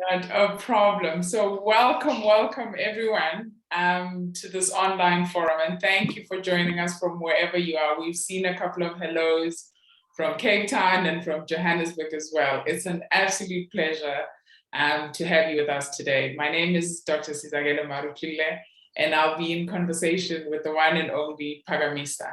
Not a problem. So welcome everyone to this online forum, and thank you for joining us from wherever you are. We've seen a couple of hellos from Cape Town and from Johannesburg as well. It's an absolute pleasure to have you with us today. My name is Dr. Sizakele Marutlile, and I'll be in conversation with the one and only Phakamisa.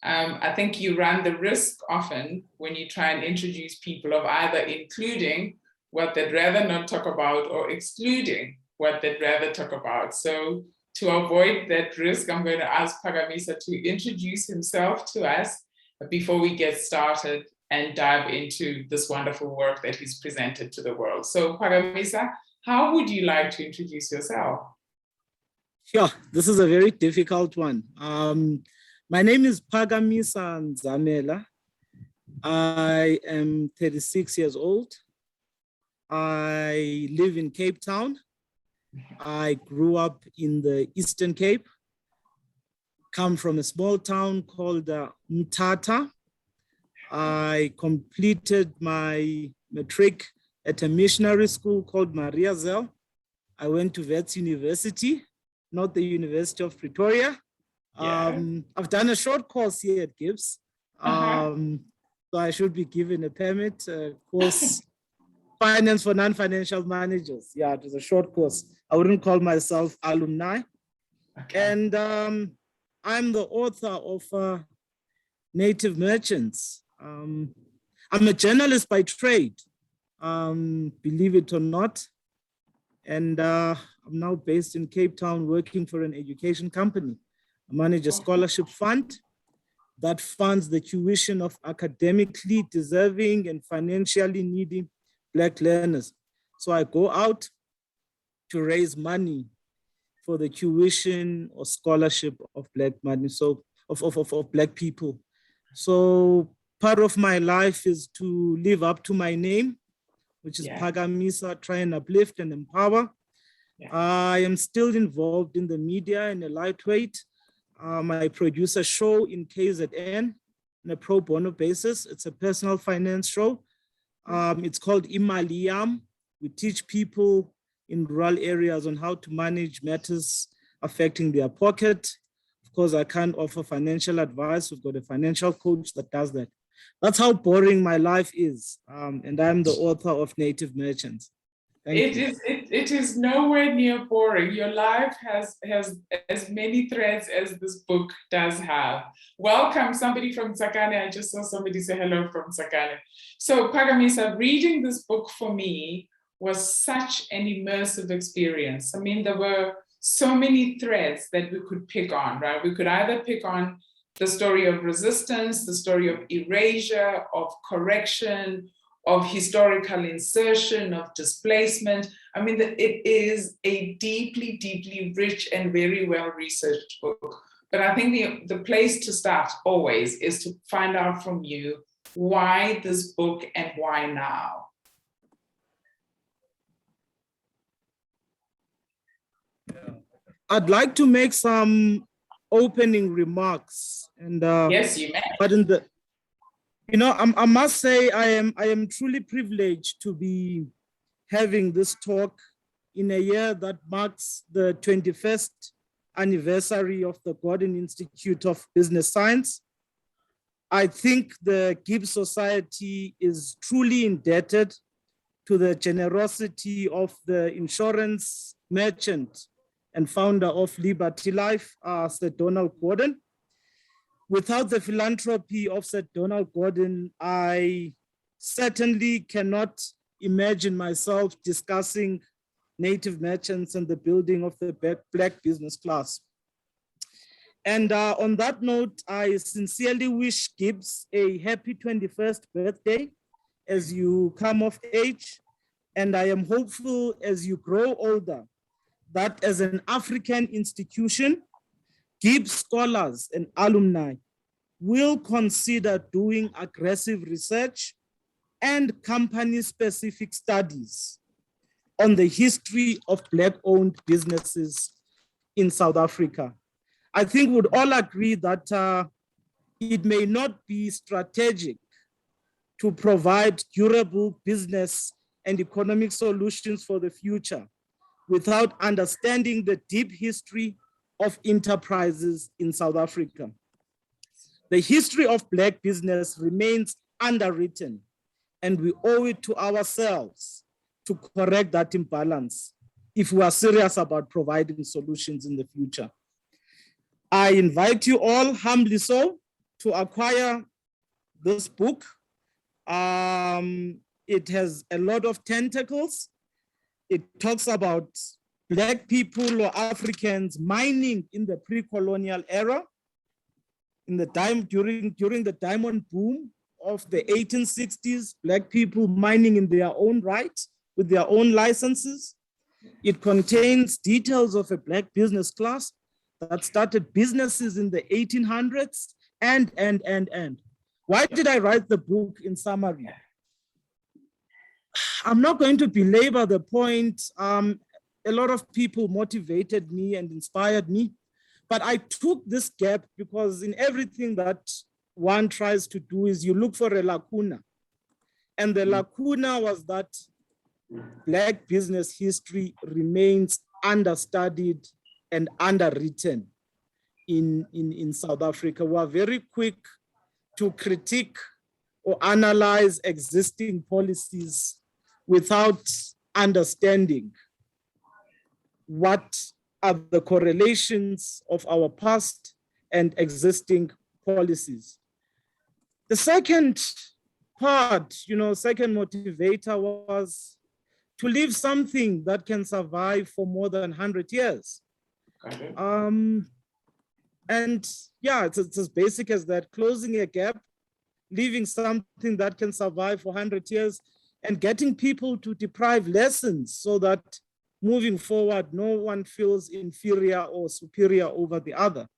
I think you run the risk often when you try and introduce people of either including what they'd rather not talk about or excluding what they'd rather talk about. So to avoid that risk, I'm going to ask Phakamisa to introduce himself to us before we get started and dive into this wonderful work that he's presented to the world. So Phakamisa, how would you like to introduce yourself? Sure, this is a very difficult one. My name is Phakamisa Ndzamela. I am 36 years old. I live in Cape Town. I grew up in the Eastern Cape, come from a small town called Mthatha. I completed my matric at a missionary school called Mariazell. I went to Wits University, not the University of Pretoria. Yeah. I've done a short course here at GIBS. So I should be given a permit, course Finance for Non-Financial Managers. Yeah, it was a short course. I wouldn't call myself alumni. Okay. And I'm the author of Native Merchants. I'm a journalist by trade, believe it or not. And I'm now based in Cape Town working for an education company. I manage a scholarship fund that funds the tuition of academically deserving and financially needy Black learners. So I go out to raise money for the tuition or scholarship of Black money, so of Black people. So part of my life is to live up to my name, which is Phakamisa, try and uplift and empower. Yeah. I am still involved in the media in a lightweight. I produce a show in KZN on a pro bono basis. It's a personal finance show. It's called Imaliam. We teach people in rural areas on how to manage matters affecting their pocket. Of course, I can't offer financial advice. We've got a financial coach that does that. That's how boring my life is. And I'm the author of Native Merchants. It is nowhere near boring. Your life has as many threads as this book does have. Welcome, somebody from Tsakane. I just saw somebody say hello from Tsakane. So Phakamisa, reading this book for me was such an immersive experience. I mean, there were so many threads that we could pick on, right? We could either pick on the story of resistance, the story of erasure, of correction, of historical insertion, of displacement. I mean, it is a deeply, deeply rich and very well-researched book. But I think the place to start always is to find out from you why this book and why now? I'd like to make some opening remarks. And yes, you may. But in the, you know, I must say I am truly privileged to be having this talk in a year that marks the 21st anniversary of the Gordon Institute of Business Science. I think the GIBS Society is truly indebted to the generosity of the insurance merchant and founder of Liberty Life, Sir Donald Gordon. Without the philanthropy of Sir Donald Gordon, I certainly cannot imagine myself discussing Native Merchants and the building of the Black business class. And on that note, I sincerely wish GIBS a happy 21st birthday as you come of age. And I am hopeful as you grow older that as an African institution, GIBS scholars and alumni will consider doing aggressive research and company-specific studies on the history of Black-owned businesses in South Africa. I think we'd all agree that it may not be strategic to provide durable business and economic solutions for the future without understanding the deep history of enterprises in South Africa. The history of Black business remains underwritten, and we owe it to ourselves to correct that imbalance if we are serious about providing solutions in the future. I invite you all, humbly so, to acquire this book. It has a lot of tentacles. It talks about Black people or Africans mining in the pre-colonial era, in the during the diamond boom of the 1860s, Black people mining in their own right with their own licenses. It contains details of a Black business class that started businesses in the 1800s and. Why did I write the book in summary? I'm not going to belabor the point. A lot of people motivated me and inspired me, but I took this gap because in everything that one tries to do is you look for a lacuna. And the lacuna was that Black business history remains understudied and underwritten in South Africa. We are very quick to critique or analyze existing policies without understanding what are the correlations of our past and existing policies. The second part, second motivator was to leave something that can survive for more than 100 years. Okay. And yeah, it's as basic as that, closing a gap, leaving something that can survive for 100 years, and getting people to derive lessons so that moving forward, no one feels inferior or superior over the other.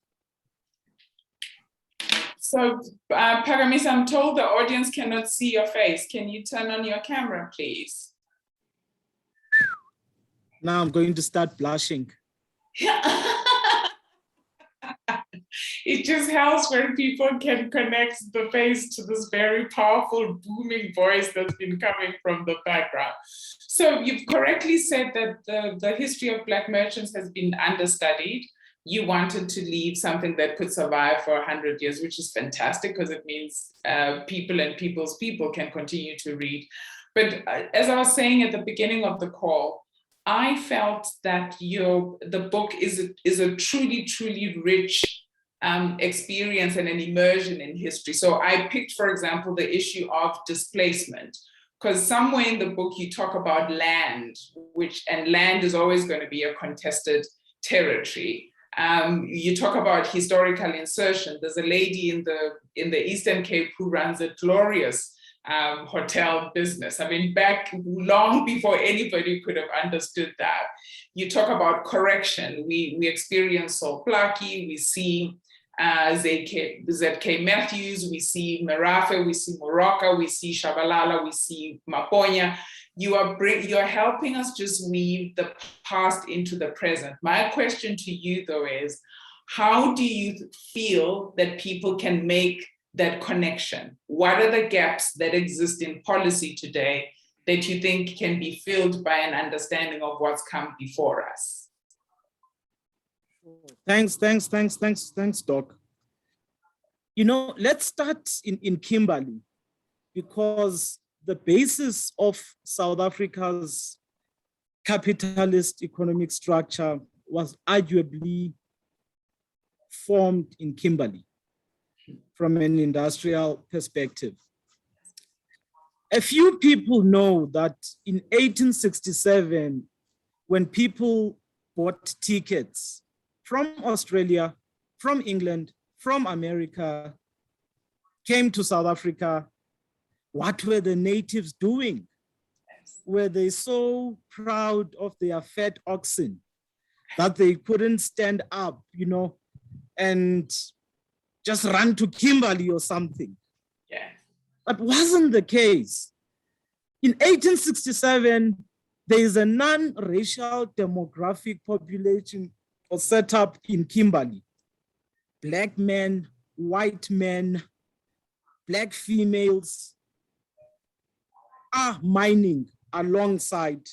So, Phakamisa, I'm told the audience cannot see your face. Can you turn on your camera, please? Now I'm going to start blushing. It just helps when people can connect the face to this very powerful, booming voice that's been coming from the background. So you've correctly said that the history of Black merchants has been understudied. You wanted to leave something that could survive for 100 years, which is fantastic because it means people and people's people can continue to read. But as I was saying at the beginning of the call, I felt that the book is a truly, truly rich experience and an immersion in history. So I picked, for example, the issue of displacement, because somewhere in the book you talk about land, and land is always going to be a contested territory. You talk about historical insertion. There's a lady in the Eastern Cape who runs a glorious hotel business. I mean, back long before anybody could have understood that. You talk about correction. We experience Sol Plaatje, we see ZK Matthews, we see Merafe, we see Morocco, we see Shabalala, we see Maponya. You're helping us just weave the past into the present. My question to you, though, is how do you feel that people can make that connection? What are the gaps that exist in policy today that you think can be filled by an understanding of what's come before us? Thanks, Doc. Let's start in Kimberley, because the basis of South Africa's capitalist economic structure was arguably formed in Kimberley from an industrial perspective. A few people know that in 1867, when people bought tickets from Australia, from England, from America, came to South Africa, what were the natives doing? Were they so proud of their fat oxen that they couldn't stand up, and just run to Kimberley or something? Yeah. That wasn't the case. In 1867, there is a non-racial demographic population was set up in Kimberley. Black men, white men, Black females are mining alongside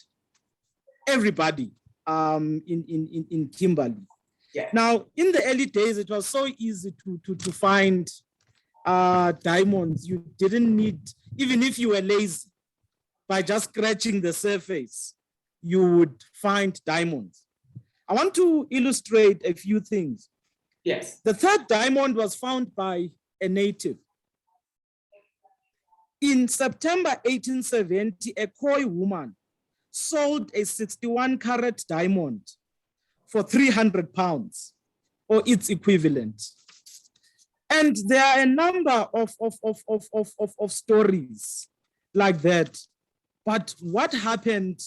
everybody in Kimberley. Yeah. Now, in the early days, it was so easy to find diamonds. You didn't need, even if you were lazy, by just scratching the surface, you would find diamonds. I want to illustrate a few things. Yes. The third diamond was found by a native. In September 1870, a Khoi woman sold a 61-carat diamond for 300 pounds, or its equivalent. And there are a number of stories like that. But what happened,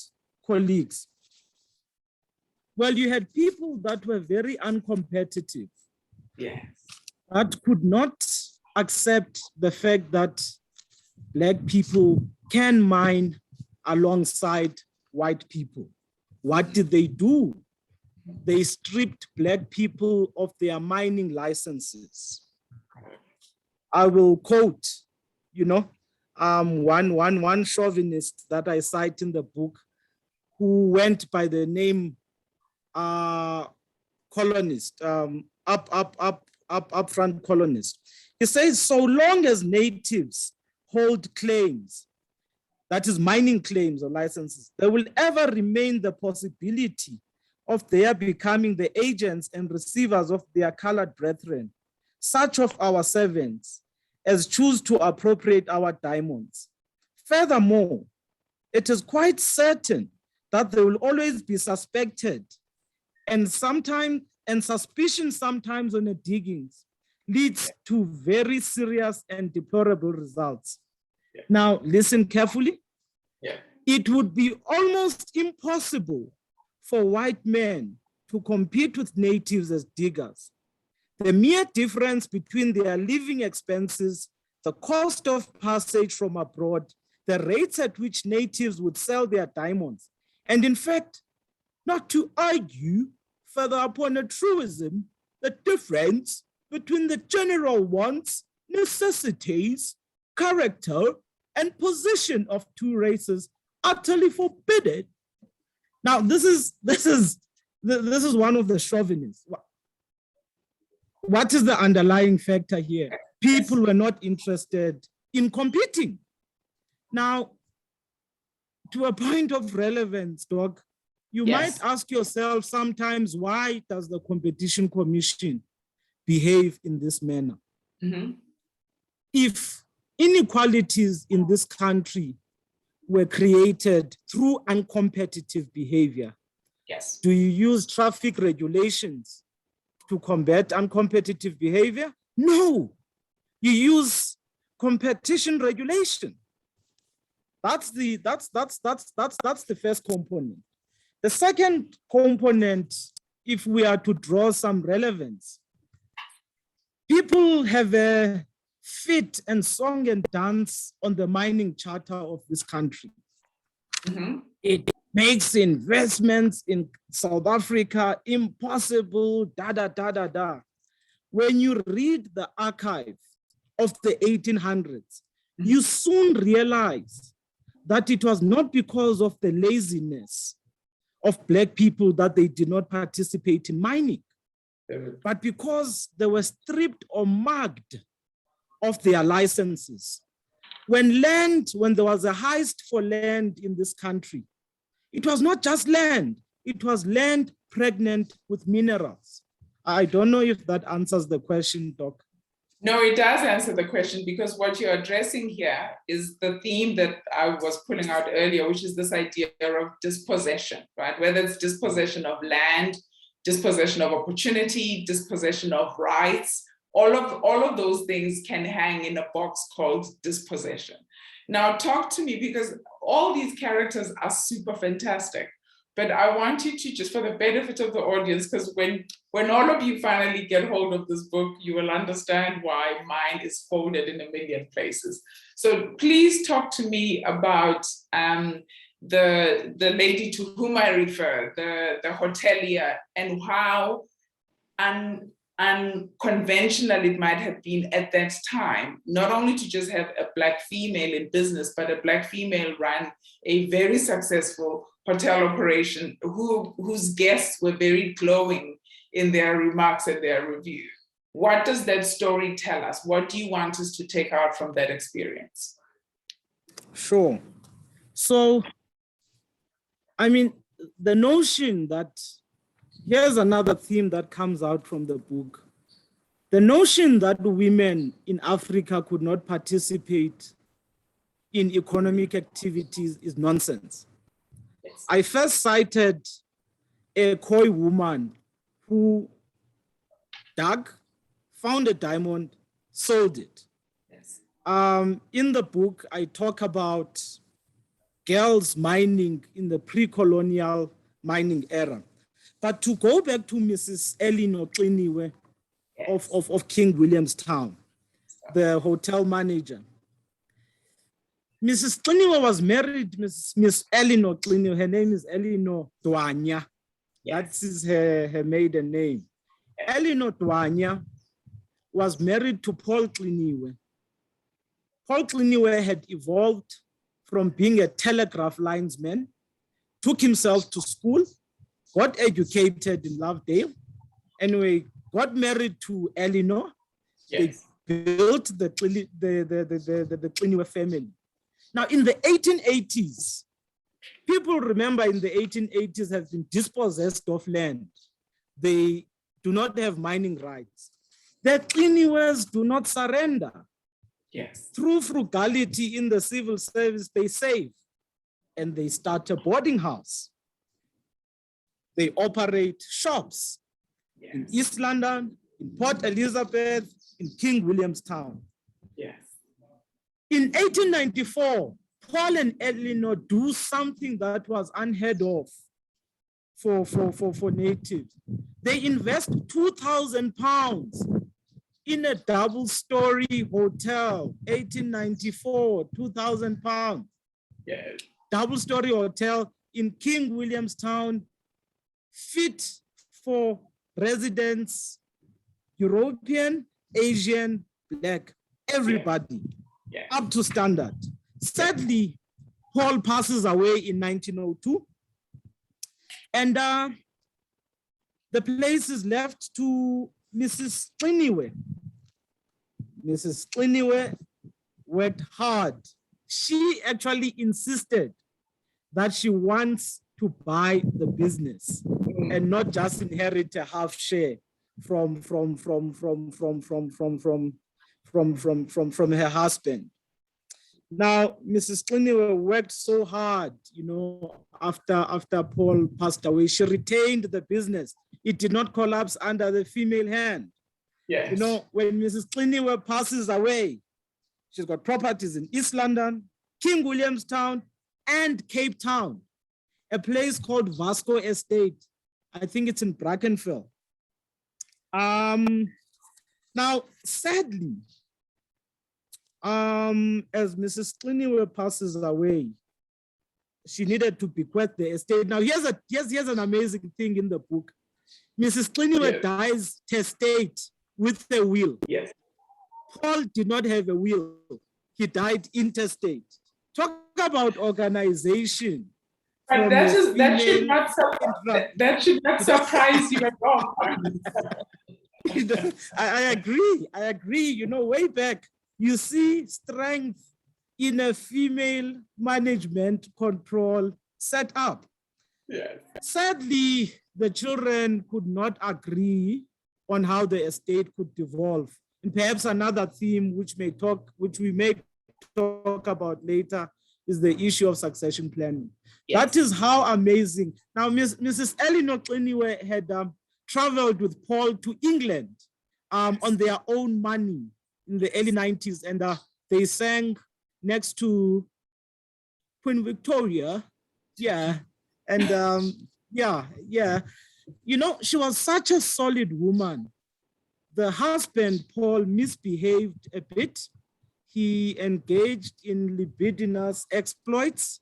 colleagues? Well, you had people that were very uncompetitive, yes, that could not accept the fact that Black people can mine alongside white people. What did they do? They stripped Black people of their mining licenses. I will quote, one chauvinist that I cite in the book, who went by the name colonist, upfront colonist. He says, so long as natives hold claims, that is mining claims or licenses, there will ever remain the possibility of their becoming the agents and receivers of their colored brethren, such of our servants as choose to appropriate our diamonds. Furthermore, it is quite certain that they will always be suspected, and suspicion sometimes on the diggings leads to very serious and deplorable results. Yeah. Now, listen carefully. Yeah. It would be almost impossible for white men to compete with natives as diggers. The mere difference between their living expenses, the cost of passage from abroad, the rates at which natives would sell their diamonds, and in fact, not to argue further upon a truism, the difference between the general wants, necessities, character, and position of two races utterly forbidden. Now, this is one of the chauvinists. What is the underlying factor here? People were not interested in competing. Now, to a point of relevance, Doc, you might ask yourself sometimes, why does the Competition Commission behave in this manner? Mm-hmm. If inequalities in this country were created through uncompetitive behavior, do you use traffic regulations to combat uncompetitive behavior? No, you use competition regulation. That's the first component. The second component, if we are to draw some relevance, people have a fit and song and dance on the mining charter of this country. Mm-hmm. It makes investments in South Africa impossible, da, da, da, da, da. When you read the archive of the 1800s, you soon realize that it was not because of the laziness of Black people that they did not participate in mining, but because they were stripped or mugged of their licenses. When there was a heist for land in this country, it was not just land, it was land pregnant with minerals. I don't know if that answers the question, Doc. No, it does answer the question, because what you're addressing here is the theme that I was pulling out earlier, which is this idea of dispossession, right? Whether it's dispossession of land, dispossession of opportunity, dispossession of rights, all of those things can hang in a box called dispossession. Now talk to me, because all these characters are super fantastic, but I want you to, just for the benefit of the audience, because when all of you finally get hold of this book, you will understand why mine is folded in a million places. So please talk to me about the lady to whom I refer, the hotelier, and how unconventional it might have been at that time, not only to just have a Black female in business, but a Black female run a very successful hotel operation whose guests were very glowing in their remarks and their review. What does that story tell us? What do you want us to take out from that experience? Sure. So, I mean, the notion that, here's another theme that comes out from the book. The notion that women in Africa could not participate in economic activities is nonsense. Yes. I first cited a Khoi woman who dug, found a diamond, sold it. Yes. In the book, I talk about girls mining in the pre-colonial mining era. But to go back to Mrs. Elinor Kliniwe of King Williamstown, the hotel manager. Mrs. Kliniwe was married, Miss Elinor Kliniwe, her name is Elinor Dwanya. That is her maiden name. Elinor Dwanya was married to Paul Kliniwe. Paul Kliniwe had evolved from being a telegraph linesman, took himself to school, got educated in Lovedale, anyway, got married to Elinor. Yes. They built the Kliniwe family. Now, in the 1880s, people remember in the 1880s have been dispossessed of land. They do not have mining rights. The Kliniwes do not surrender. Yes. Through frugality in the civil service, they save and they start a boarding house. They operate shops in East London, in Port Elizabeth, in King Williamstown. Yes. In 1894, Paul and Elinor do something that was unheard of for natives. They invest £2,000 in a double-story hotel, 1894, £2,000. Yes. Double-story hotel in King Williamstown, fit for residents, European, Asian, Black, everybody, up to standard. Sadly, Paul passes away in 1902, and the place is left to Mrs. Kliniwe. Mrs. Kliniwe worked hard. She actually insisted that she wants to buy the business and not just inherit a half share from her husband. Now, Mrs. Kliniwe worked so hard, you know, after Paul passed away. She retained the business. It did not collapse under the female hand. Yes. You know, when Mrs. Kliniwe passes away, she's got properties in East London, King Williamstown, and Cape Town, a place called Vasco Estate. I think it's in Brackenfell. Now, sadly, as Mrs. Kliniwe passes away, she needed to bequeath the estate. Now, here's an amazing thing in the book. Mrs. Kliniwe dies testate with a will. Yes. Paul did not have a will. He died intestate. Talk about organization. But that should not surprise you at all. I agree. You know, way back, you see strength in a female management control setup. Yes. Sadly, the children could not agree on how the estate could devolve. And perhaps another theme which we may talk about later is the issue of succession planning. Yes. That is how amazing. Now, Mrs. Elinor Kliniwe had traveled with Paul to England on their own money in the early 90s, and they sang next to Queen Victoria. Yeah, and yeah. You know, she was such a solid woman. The husband, Paul, misbehaved a bit. He engaged in libidinous exploits,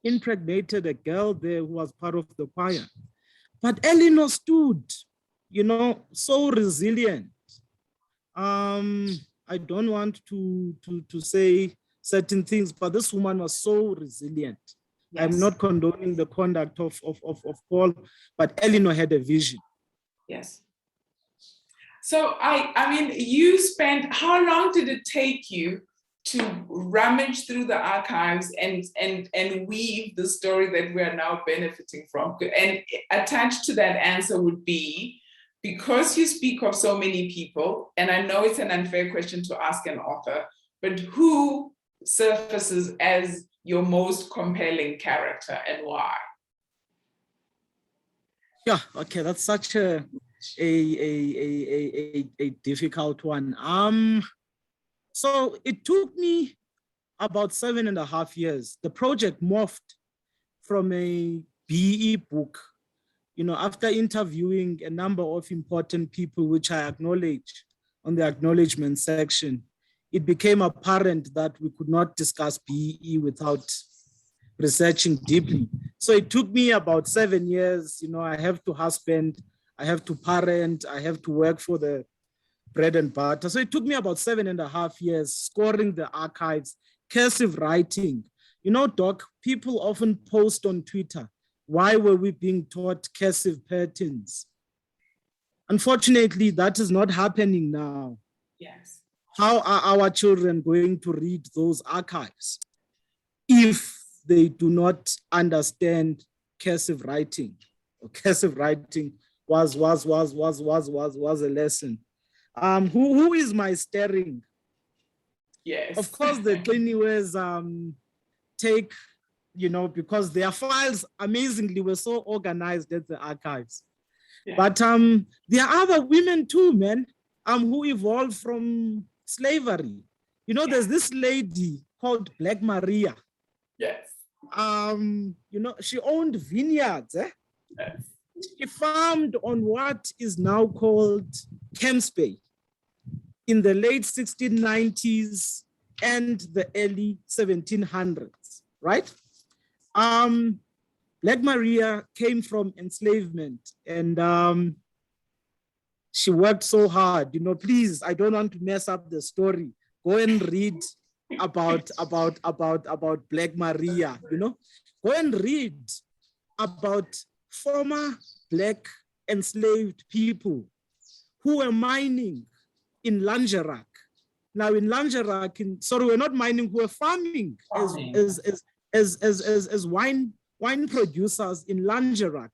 impregnated a girl there who was part of the choir. But Elinor stood so resilient. I don't want to say certain things, but this woman was so resilient. Yes. I'm not condoning the conduct of Paul, but Eleanor had a vision. Yes. So I mean, you spent, how long did it take you to rummage through the archives and weave the story that we are now benefiting from? And attached to that answer would be, because you speak of so many people, and I know it's an unfair question to ask an author, but who surfaces as your most compelling character and why? Yeah, okay, that's such a difficult one. So it took me about 7.5 years. The project morphed from a BE book, after interviewing a number of important people, which I acknowledge on the acknowledgement section. It became apparent that we could not discuss BE without researching deeply. So it took me about 7 years. I have to husband, I have to parent, I have to work for the bread and butter. So it took me about 7.5 years scoring the archives, cursive writing. Doc, people often post on Twitter, why were we being taught cursive patterns? Unfortunately, that is not happening now. Yes. How are our children going to read those archives if they do not understand cursive writing? Cursive writing was a lesson. Who is my steering? Yes. Of course, the Cliniways take, because their files amazingly were so organized at the archives. Yeah. But there are other women too, man, who evolved from slavery. There's this lady called Black Maria. Yes. She owned vineyards. Yes. She farmed on what is now called Camps Bay in the late 1690s and the early 1700s, right? Black Maria came from enslavement, and she worked so hard. Please, I don't want to mess up the story. Go and read about Black Maria. Go and read about former Black enslaved people who were mining in Langerak. Now in Langerak, we're not mining, who were farming as wine producers in Langerak.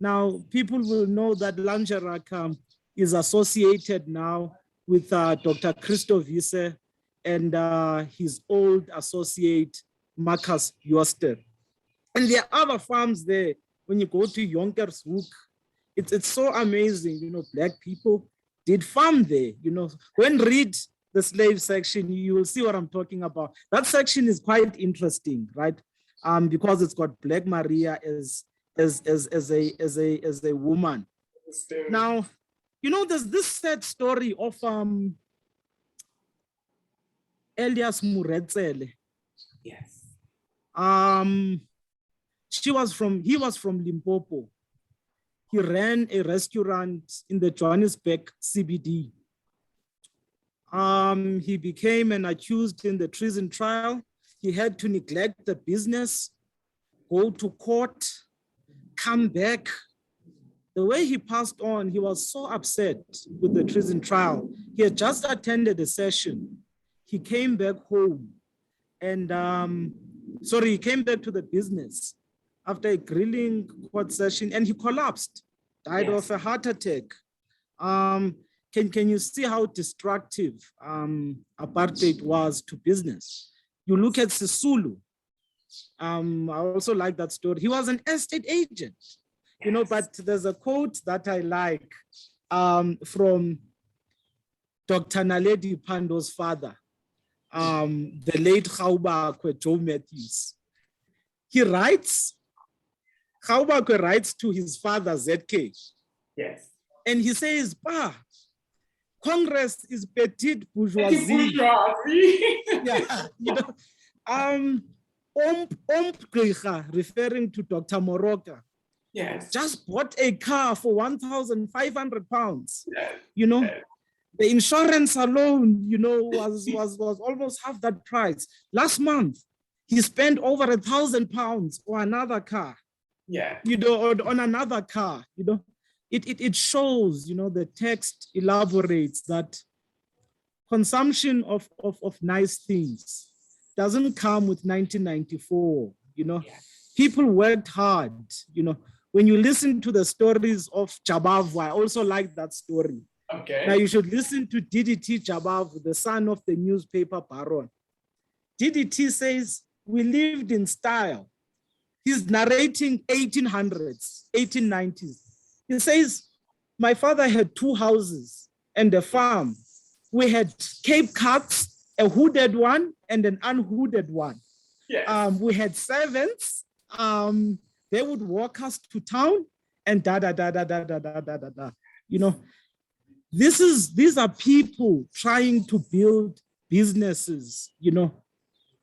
Now people will know that Langerak is associated now with Dr. Christo Wiese and his old associate, Marcus Joster. And there are other farms there. When you go to Jonkershoek, it's so amazing. Black people did farm there. Go and read the slave section, you will see what I'm talking about. That section is quite interesting, right? Because it's got Black Maria as a woman. Now, there's this sad story of Elias Muretsele. Yes. He was from Limpopo. He ran a restaurant in the Johannesburg CBD. He became an accused in the treason trial. He had to neglect the business, go to court, come back. The way he passed on, he was so upset with the treason trial. He had just attended a session. He came back home and, he came back to the business after a grilling court session and he collapsed, died of a heart attack. Can you see how destructive apartheid was to business? You look at Sisulu. I also like that story. He was an estate agent, but there's a quote that I like from Dr. Naledi Pando's father, the late Gaubakwe Joe Matthews. He writes, Gaubakwe writes to his father, ZK. Yes. And he says, Pa, Congress is petite bourgeoisie. Yeah, referring to Dr. Moroka, Yes. just bought a car for 1,500 pounds. Yes. You know, Yes. the insurance alone, you know, was almost half that price. Last month, he spent over 1,000 pounds on another car. Yeah. You know, on another car. You know, it shows. You know, the text elaborates that consumption of nice things doesn't come with 1994. You know, Yeah. people worked hard. You know, when you listen to the stories of Jabavu, I also like that story. Okay. Now you should listen to DDT Jabavu, the son of the newspaper baron. DDT says, we lived in style. He's narrating 1800s, 1890s. He says, my father had 2 houses and a farm. We had Cape Cats, a hooded one and an unhooded one. Yes. We had servants. They would walk us to town and da da da da da da da da da da. You know, these are people trying to build businesses, you know,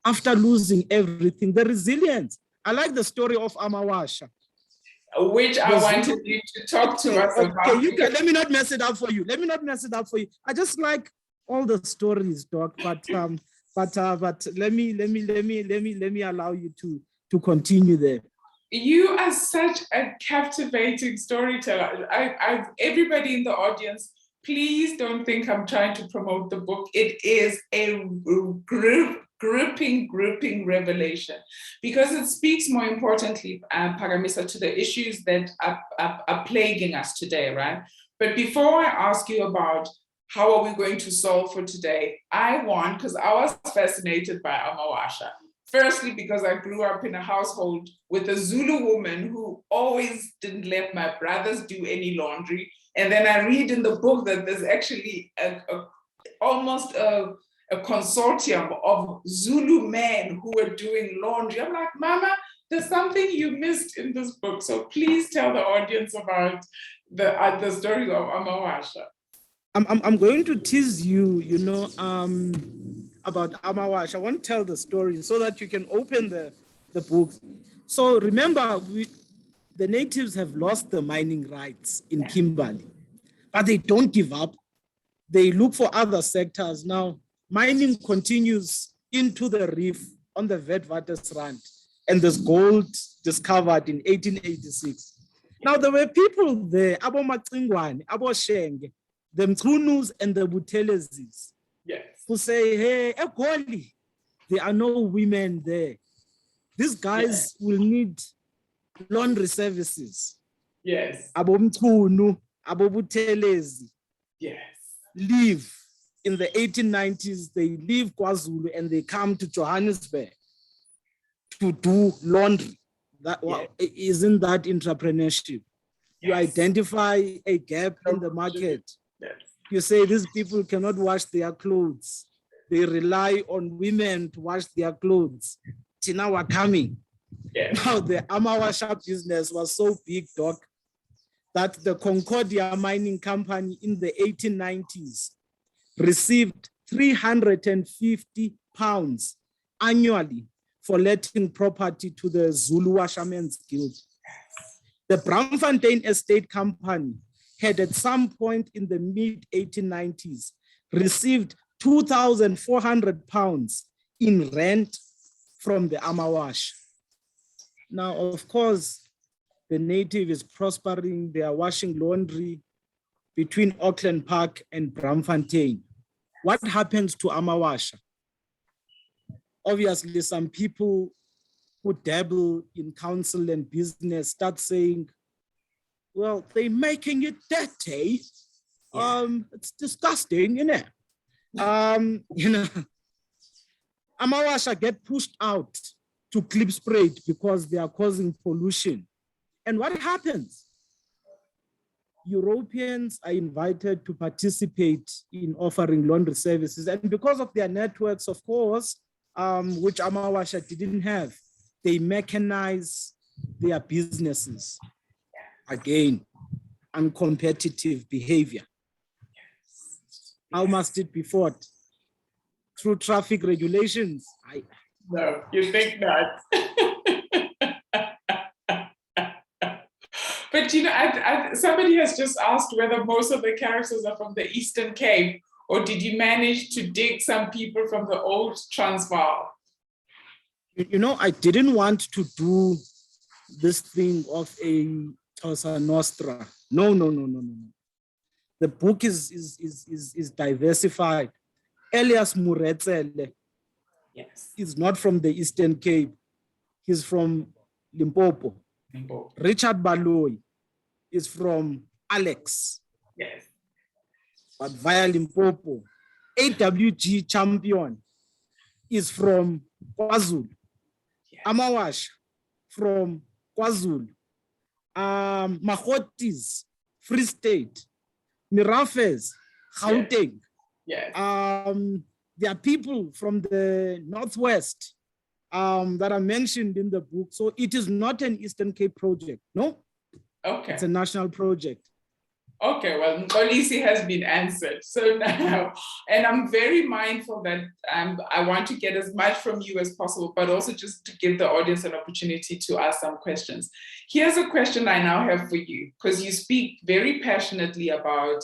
after losing everything. The resilience. I like the story of Amawasha. Which I wanted you to talk to us about. Okay, let me not mess it up for you. I just like all the stories, Doc. But let me allow you to continue there. You are such a captivating storyteller. Everybody in the audience, please don't think I'm trying to promote the book. It is a gripping revelation, because it speaks, more importantly, Phakamisa, to the issues that are plaguing us today, right? But before I ask you about how are we going to solve for today, because I was fascinated by Amawasha. Firstly, because I grew up in a household with a Zulu woman who always didn't let my brothers do any laundry. And then I read in the book that there's actually almost a consortium of Zulu men who were doing laundry. I'm like, Mama, there's something you missed in this book. So please tell the audience about the story of Amawasha. I'm going to tease you, you know, about Amawasha. I want to tell the story so that you can open the book. So remember, the natives have lost the mining rights in Kimberley, but they don't give up. They look for other sectors. Now, mining continues into the reef on the Witwatersrand, and there's gold discovered in 1886. Now, there were people there, Abo Matsingwane, Abo Shenge, the Mchunus and the Buthelezis, yes, who say, hey, Egoli, there are no women there. These guys will need laundry services. Yes. Abo Mchunu, Abo Buthelezi. Yes. Leave. In the 1890s, they leave KwaZulu and they come to Johannesburg to do laundry. Isn't that entrepreneurship? You identify a gap in the market. Yes. You say these people cannot wash their clothes. They rely on women to wash their clothes. Tina were coming. Yes. Now the Amawasha business was so big, Doc, that the Concordia Mining Company in the 1890s received 350 pounds annually for letting property to the Zulu Washermen's Guild. The Braamfontein Estate Company had at some point in the mid-1890s received 2,400 pounds in rent from the Amawasha. Now, of course, the native is prospering. They are washing laundry between Auckland Park and Braamfontein. What happens to Amawasha? Obviously, some people who dabble in counsel and business start saying, well, they're making it dirty. It's disgusting, you know. Amawasha get pushed out to Klipspruit because they are causing pollution. And what happens? Europeans are invited to participate in offering laundry services. And because of their networks, of course, which Amawasha didn't have, they mechanize their businesses. Again, uncompetitive behavior. How must it be fought? Through traffic regulations? No, you think not. But somebody has just asked whether most of the characters are from the Eastern Cape, or did you manage to dig some people from the old Transvaal? I didn't want to do this thing of a Cosa Nostra. No. The book is diversified. Elias Muretsele is not from the Eastern Cape. He's from Limpopo. Richard Baloyi is from Alex. Yes. But via Limpopo. AWG champion is from KwaZulu. Yes. Amawasha from KwaZulu. Mahotis, Free State. Mirafes, Gauteng. Yes. There are people from the Northwest that are mentioned in the book. So it is not an Eastern Cape project, no? Okay. It's a national project. Okay, well, Nkolisi has been answered. So now, and I'm very mindful that I want to get as much from you as possible, but also just to give the audience an opportunity to ask some questions. Here's a question I now have for you, because you speak very passionately about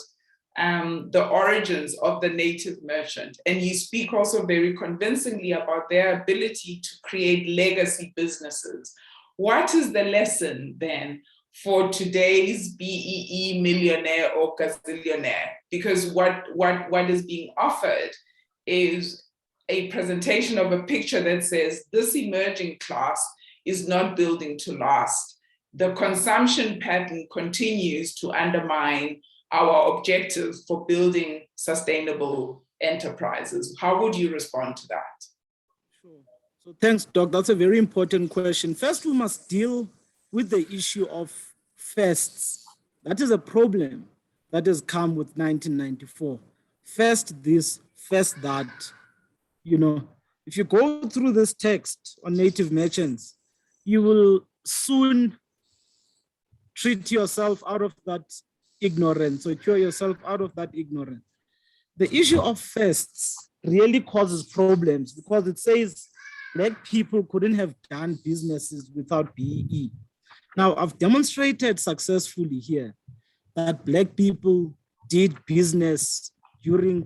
the origins of the native merchant, and you speak also very convincingly about their ability to create legacy businesses. What is the lesson then for today's BEE millionaire or gazillionaire? Because what is being offered is a presentation of a picture that says this emerging class is not building to last. The consumption pattern continues to undermine our objective for building sustainable enterprises. How would you respond to that? Sure. So thanks, Doc. That's a very important question. First, we must deal with the issue of firsts. That is a problem that has come with 1994. First this, first that. If you go through this text on native merchants, you will soon treat yourself out of that ignorance or cure yourself out of that ignorance. The issue of firsts really causes problems because it says Black people couldn't have done businesses without BEE. Now, I've demonstrated successfully here that Black people did business during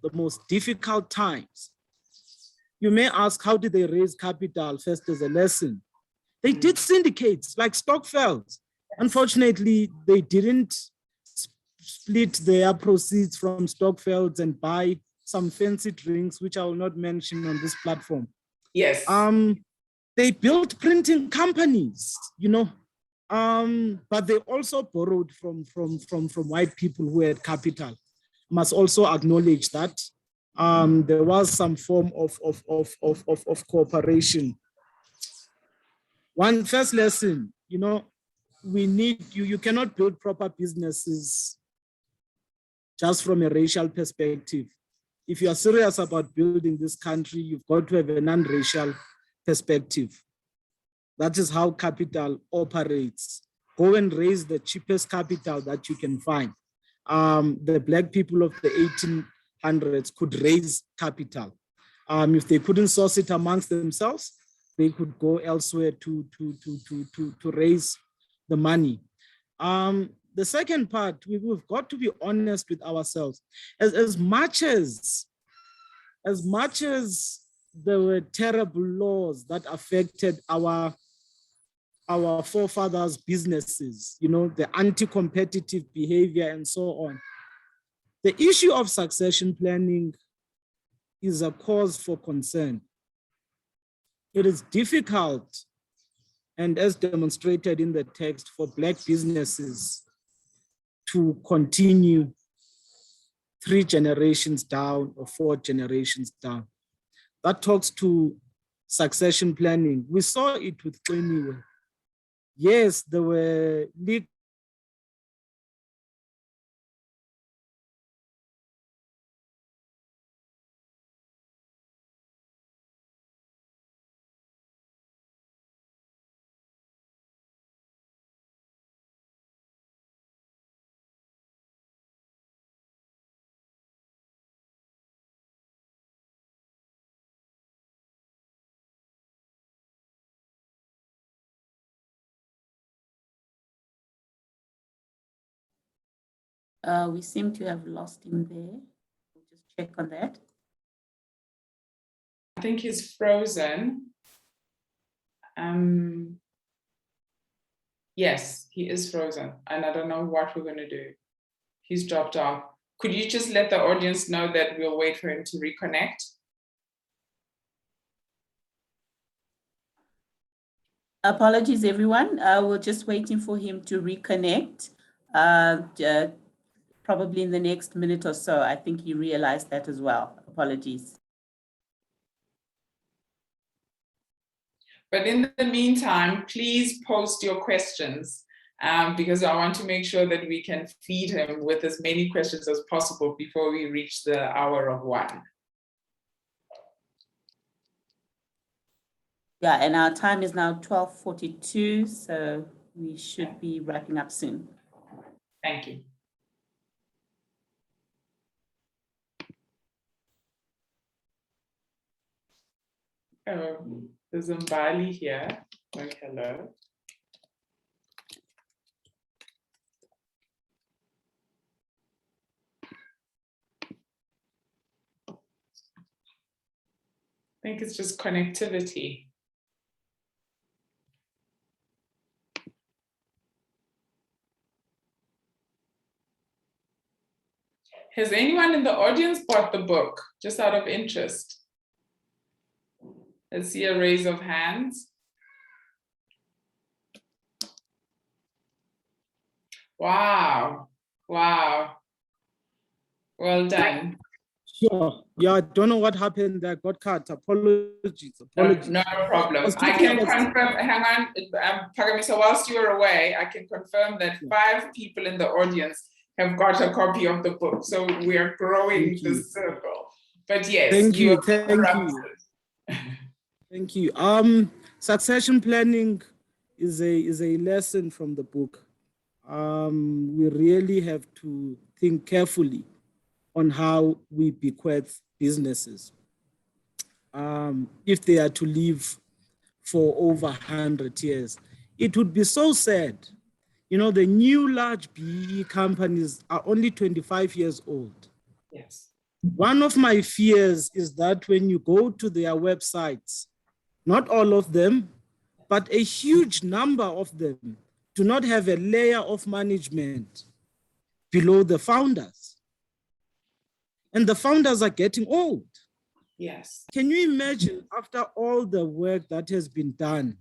the most difficult times. You may ask, how did they raise capital? First, as a lesson. They did syndicates like Stockfelds. Unfortunately, they didn't split their proceeds from Stockfelds and buy some fancy drinks, which I will not mention on this platform. Yes. They built printing companies, but they also borrowed from white people who had capital. Must also acknowledge that there was some form of cooperation. One first lesson, we need you cannot build proper businesses just from a racial perspective. If you are serious about building this country, you've got to have a non-racial perspective. That is how capital operates. Go and raise the cheapest capital that you can find. The Black people of the 1800s could raise capital. If they couldn't source it amongst themselves, they could go elsewhere to raise the money. The second part, we've got to be honest with ourselves. As much as there were terrible laws that affected our forefathers' businesses, the anti-competitive behavior and so on, the issue of succession planning is a cause for concern. It is difficult, and as demonstrated in the text, for Black businesses to continue 3 generations down or 4 generations down. That talks to succession planning. We saw it with Qiniwe. Yes, there were legal We seem to have lost him there. We'll just check on that. I think he's frozen. Yes, he is frozen, and I don't know what we're going to do. He's dropped off. Could you just let the audience know that we'll wait for him to reconnect? Apologies, everyone. We're just waiting for him to reconnect. Probably in the next minute or so. I think he realized that as well. Apologies. But in the meantime, please post your questions because I want to make sure that we can feed him with as many questions as possible before we reach the hour of 1. Yeah, and our time is now 12:42, so we should be wrapping up soon. Thank you. Oh, there's Mbali here. Like, hello. I think it's just connectivity. Has anyone in the audience bought the book, just out of interest? Let's see a raise of hands. Wow, wow. Well done. Sure. Yeah, I don't know what happened there. Got cut. Apologies. Apologies. No problem. I can confirm, hang on, Phakamisa, whilst you are away, I can confirm that 5 people in the audience have got a copy of the book. So we are growing the circle. But yes, thank you. Thank you. Succession planning is a lesson from the book. We really have to think carefully on how we bequeath businesses. If they are to live for over 100 years, it would be so sad. You know, the new large BE companies are only 25 years old. Yes. One of my fears is that when you go to their websites, not all of them, but a huge number of them do not have a layer of management below the founders. And the founders are getting old. Yes. Can you imagine, after all the work that has been done,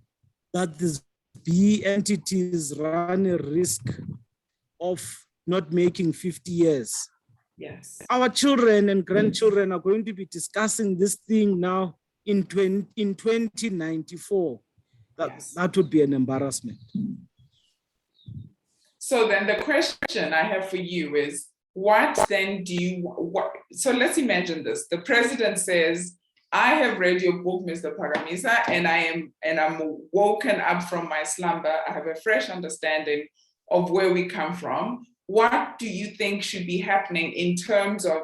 that these BE entities run a risk of not making 50 years? Yes. Our children and grandchildren are going to be discussing this thing now in 2094. That would be an embarrassment. So then the question I have for you is, what then do you, so let's imagine this. The president says, I have read your book, Mr. Phakamisa, and I'm woken up from my slumber. I have a fresh understanding of where we come from. What do you think should be happening in terms of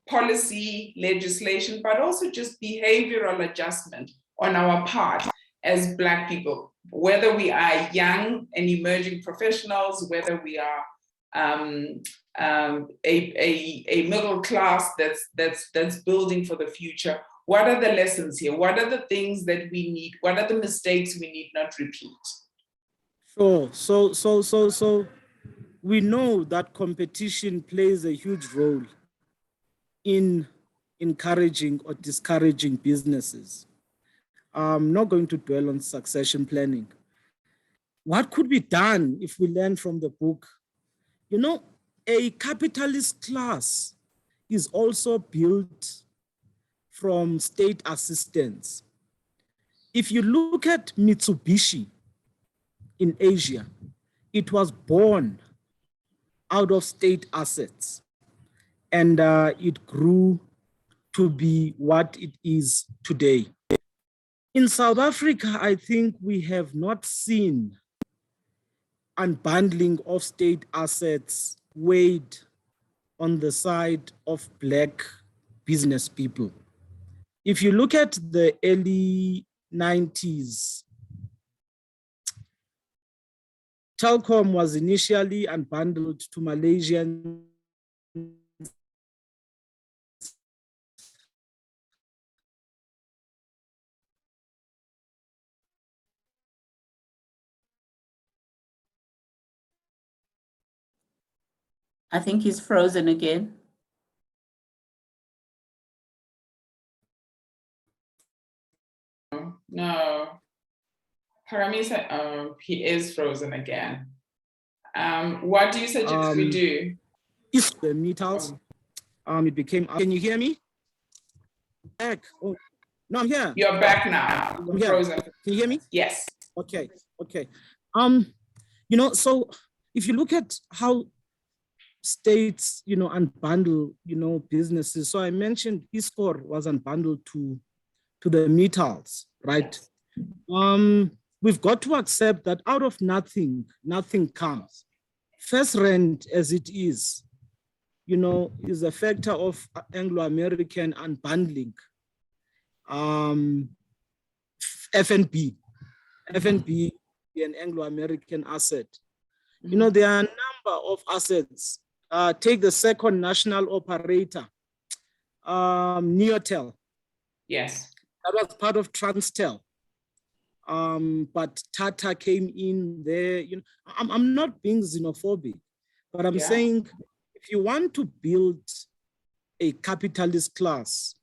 policy, legislation, but also just behavioral adjustment on our part as Black people, whether we are young and emerging professionals, whether we are a middle class that's building for the future? What are the lessons here? What are the things that we need? What are the mistakes we need not repeat? Sure. So we know that competition plays a huge role in encouraging or discouraging businesses. I'm not going to dwell on succession planning. What could be done if we learn from the book? You know, a capitalist class is also built from state assistance. If you look at Mitsubishi in Asia, it was born out of state assets, and it grew to be what it is today. In South Africa, I think we have not seen unbundling of state assets weighed on the side of Black business people. If you look at the early 90s, Telkom was initially unbundled to Malaysian I think he's frozen again. No. Phakamisa, oh, he is frozen again. What do you suggest we do? Is the metals. It became. Can you hear me? Back. Oh, no, I'm here. You're back now. I'm here. Frozen. Can you hear me? Yes. Okay. Okay. So if you look at how states, unbundle, businesses. So I mentioned ISCOR was unbundled to the metals, right? We've got to accept that out of nothing comes. First rent as it is a factor of Anglo-American unbundling. F&B, an Anglo-American asset. There are a number of assets. Take the second national operator, Neotel. Yes. That was part of Transtel. But Tata came in there. I'm not being xenophobic, but I'm saying if you want to build a capitalist class,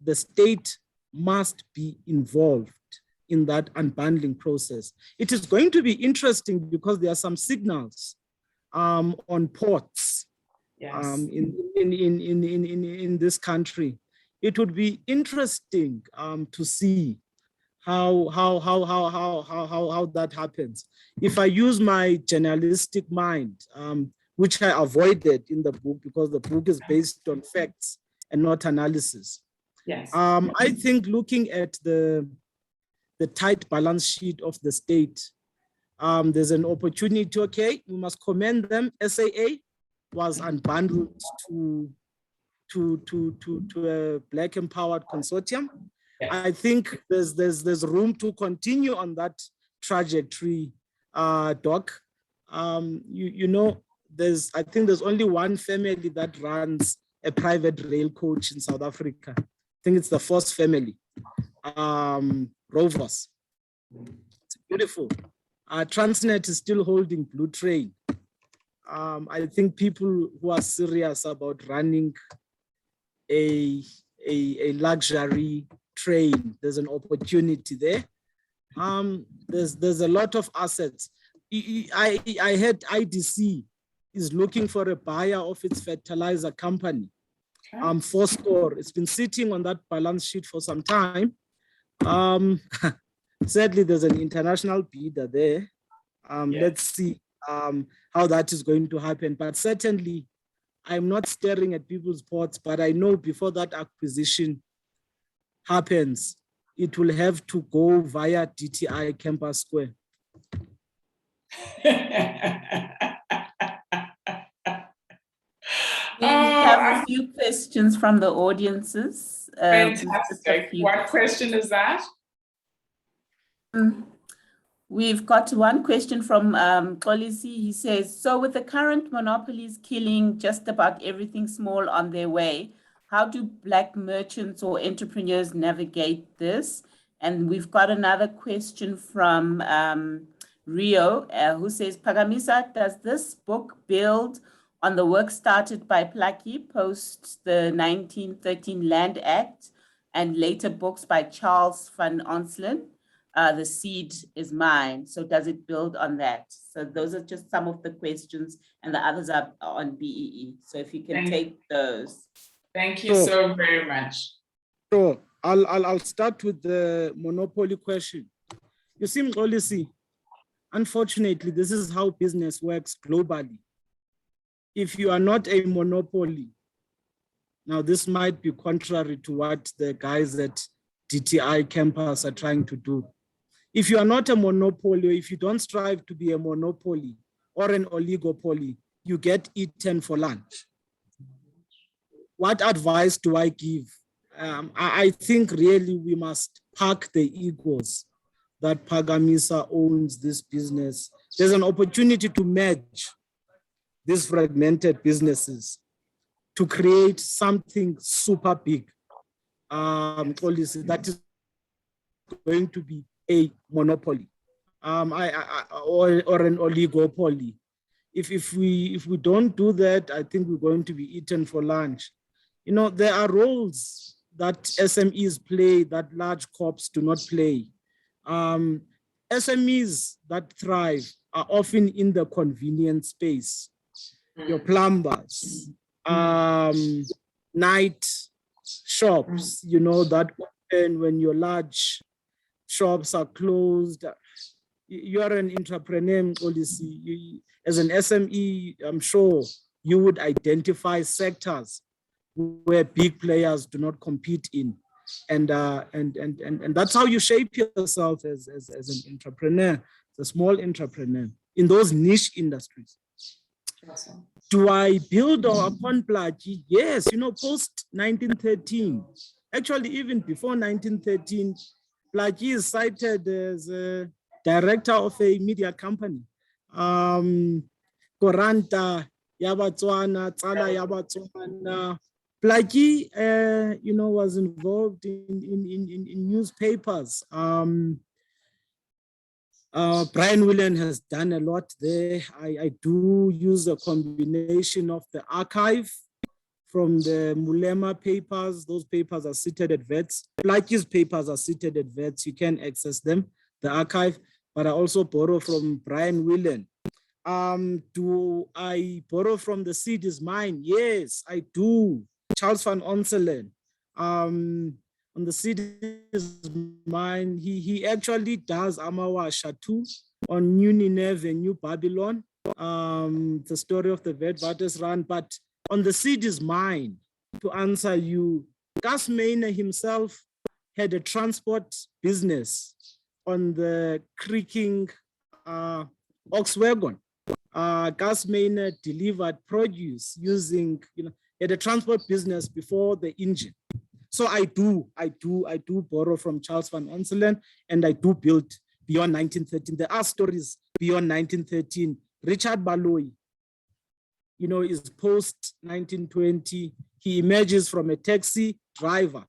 the state must be involved in that unbundling process. It is going to be interesting because there are some signals on ports in this country. It would be interesting to see how that happens. If I use my journalistic mind, which I avoided in the book because the book is based on facts and not analysis. Yes. I think looking at the tight balance sheet of the state, there's an opportunity. Okay, we must commend them. SAA was unbundled to a Black Empowered Consortium. Yes. I think there's room to continue on that trajectory, Doc. I think there's only one family that runs a private rail coach in South Africa. I think it's the Force family, Rovers. It's beautiful. Transnet is still holding Blue Train. I think people who are serious about running a luxury train, there's an opportunity there. There's a lot of assets. I heard IDC is looking for a buyer of its fertilizer company. Fourscore, it's been sitting on that balance sheet for some time. Sadly, there's an international bidder there. Let's see how that is going to happen. But certainly, I'm not staring at people's ports, but I know before that acquisition happens, it will have to go via DTI Campus Square. We have a few questions from the audiences. Fantastic. What question is that? We've got one question from Kolisi. He says, so with the current monopolies killing just about everything small on their way, how do Black merchants or entrepreneurs navigate this? And we've got another question from Rio, who says, Phakamisa, does this book build on the work started by Placky post the 1913 Land Act and later books by Charles van Onselen? The seed is mine. So does it build on that? So those are just some of the questions, and the others are on BEE. So if you can take those. Thank you so very much. So I'll start with the monopoly question. You see, Mxolisi, unfortunately, this is how business works globally. If you are not a monopoly, now this might be contrary to what the guys at DTI campus are trying to do. If you are not a monopoly, or if you don't strive to be a monopoly or an oligopoly, you get eaten for lunch. What advice do I give? I think really we must park the egos that Phakamisa owns this business. There's an opportunity to merge these fragmented businesses. to create something super big, policy that is going to be a monopoly, or an oligopoly. If we don't do that, I think we're going to be eaten for lunch. You know, there are roles that SMEs play that large corps do not play. SMEs that thrive are often in the convenience space. Your plumbers, night shops, you know, that open when your large shops are closed. You're an entrepreneur, policy. As an SME, I'm sure you would identify sectors where big players do not compete in. And that's how you shape yourself as an entrepreneur, as a small entrepreneur in those niche industries. Awesome. Do I build upon Plaatje? Yes, you know, post 1913, actually even before 1913, Plaatje is cited as a director of a media company. Koranta Yabatswana, Tsala Yabatswana. Plaatje, you know, was involved in newspapers. Brian William has done a lot there. I do use a combination of the archive from the Mulema papers. Those papers are seated at VETS. Plaatje's papers are seated at VETS. You can access them, the archive, but I also borrow from Brian William. Do I borrow from the Seed is Mine? Yes, I do. Charles van Onselen. On the Seed is Mine, he actually does Amawasha too, on New Nineveh, New Babylon, the story of the Witwatersrand. But on the Seed is Mine, to answer you, Gus Maynard himself had a transport business on the creaking Volkswagen. Gus Maynard delivered produce using, you know, he had a transport business before the engine. So I do borrow from Charles van Onselen, and I do build beyond 1913. There are stories beyond 1913. Richard Baloyi, you know, is post 1920. He emerges from a taxi driver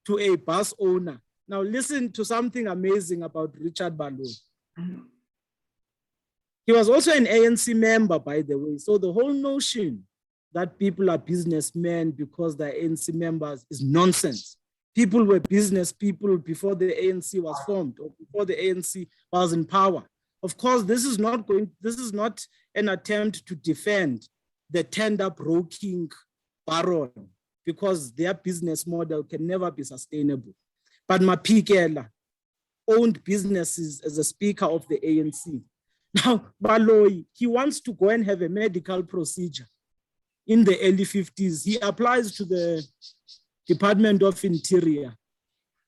to a bus owner. Now listen to something amazing about Richard Baloyi. He was also an ANC member, by the way. So the whole notion that people are businessmen because they're ANC members is nonsense. People were business people before the ANC was formed or before the ANC was in power. Of course, this is not an attempt to defend the tender broking baron, because their business model can never be sustainable. But Mapikela owned businesses as a speaker of the ANC. Now, Baloyi, he wants to go and have a medical procedure. In the early 50s, he applies to the Department of Interior.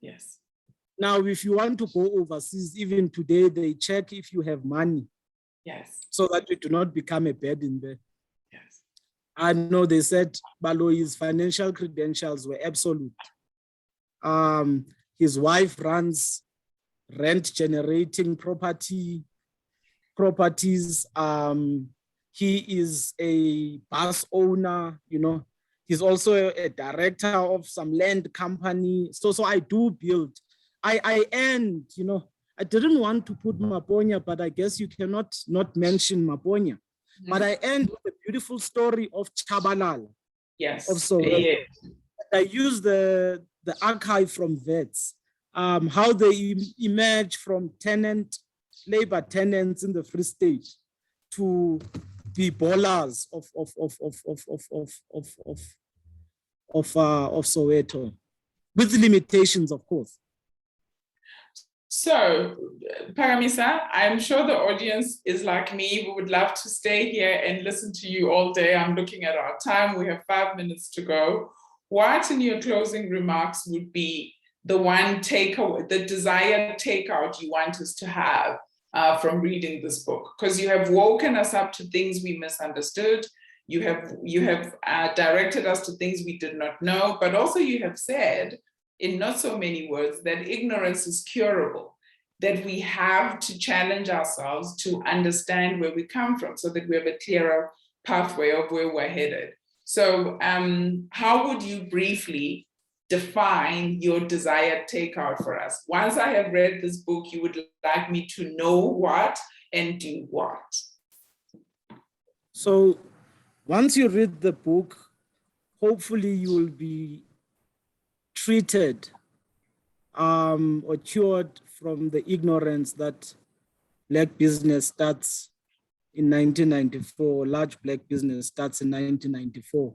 Yes. Now, if you want to go overseas, even today, they check if you have money. Yes. So that you do not become a burden there. Yes. I know they said Baloyi's financial credentials were absolute. His wife runs rent-generating properties. He is a bus owner, you know. He's also a director of some land company. So I do build. I end, you know, I didn't want to put Maponya, but I guess you cannot not mention Maponya. But I end with a beautiful story of Chabalala. Yes. Also, yes. I use the archive from VETS, how they emerge from labor tenants in the Free State to be ballers of Soweto, with limitations, of course. So, Phakamisa, I'm sure the audience is like me. We would love to stay here and listen to you all day. I'm looking at our time. We have 5 minutes to go. What in your closing remarks would be the one takeaway, the desired takeout you want us to have from reading this book? Because you have woken us up to things we misunderstood. You have directed us to things we did not know, but also you have said, in not so many words, that ignorance is curable, that we have to challenge ourselves to understand where we come from so that we have a clearer pathway of where we're headed. So how would you briefly define your desired takeout for us? Once I have read this book, you would like me to know what and do what? So once you read the book, hopefully you will be treated or cured from the ignorance that Black business starts in 1994, large Black business starts in 1994.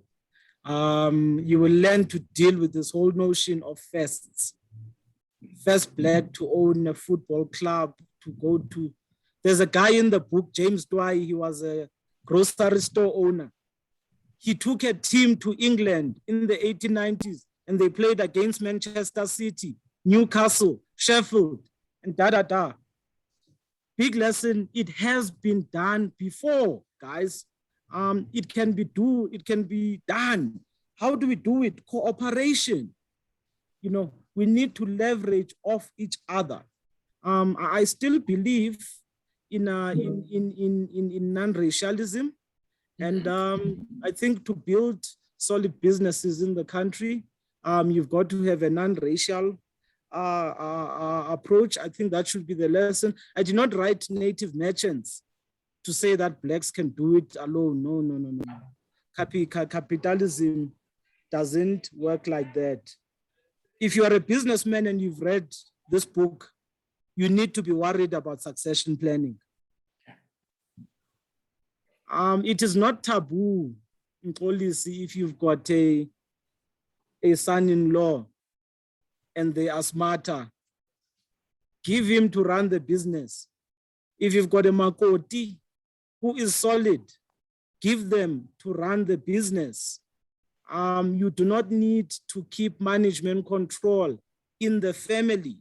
You will learn to deal with this whole notion of firsts. First Black to own a football club, to go to, there's a guy in the book, James Dwight, he was a grocery store owner. He took a team to England in the 1890s and they played against Manchester City, Newcastle, Sheffield, and da-da-da. Big lesson, it has been done before, guys. It can be done. How do we do it? Cooperation. You know, we need to leverage off each other. I still believe in non-racialism. And I think to build solid businesses in the country, you've got to have a non-racial approach. I think that should be the lesson. I did not write native merchants to say that Blacks can do it alone. No. Capitalism doesn't work like that. If you are a businessman and you've read this book, you need to be worried about succession planning. It is not taboo in policy if you've got a son-in-law and they are smarter, give him to run the business. If you've got a makoti who is solid, give them to run the business. You do not need to keep management control in the family.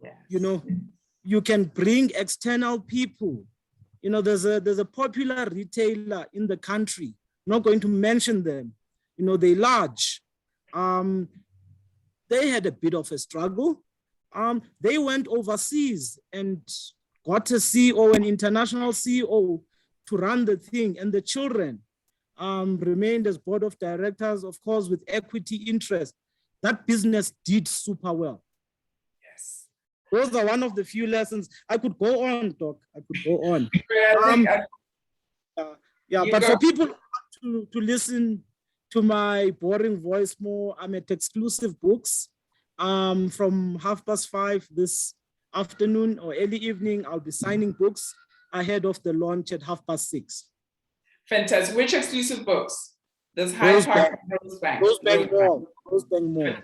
Yes. You know, you can bring external people. You know, there's a popular retailer in the country, I'm not going to mention them. You know, they're large. They had a bit of a struggle. They went overseas and got a CEO, an international CEO, to run the thing, and the children remained as board of directors, of course, with equity interest. That business did super well. Yes. Those are one of the few lessons. I could go on, Doc. I could go on. But for people to listen to my boring voice more, I'm at Exclusive Books. From 5:30 this afternoon or early evening, I'll be signing books ahead of the launch at 6:30. Fantastic. Which Exclusive Books? There's Hyde Park and Rosebank. Rosebank Mall.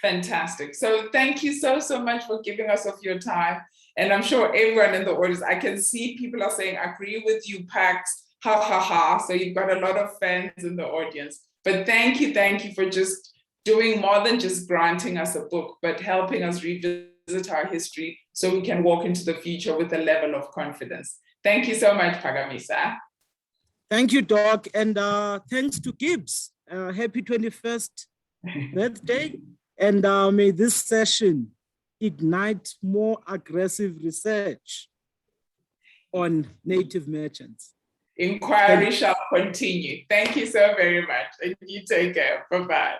Fantastic. So thank you so much for giving us of your time. And I'm sure everyone in the audience, I can see people are saying, agree with you, Pax, ha, ha, ha. So you've got a lot of fans in the audience. But thank you for just doing more than just granting us a book, but helping us revisit our history so we can walk into the future with a level of confidence. Thank you so much, Phakamisa. Thank you, Doc. And thanks to GIBS. Happy 21st birthday. And may this session ignite more aggressive research on native merchants. Inquiry shall continue. Thank you so very much. And you take care. Bye-bye.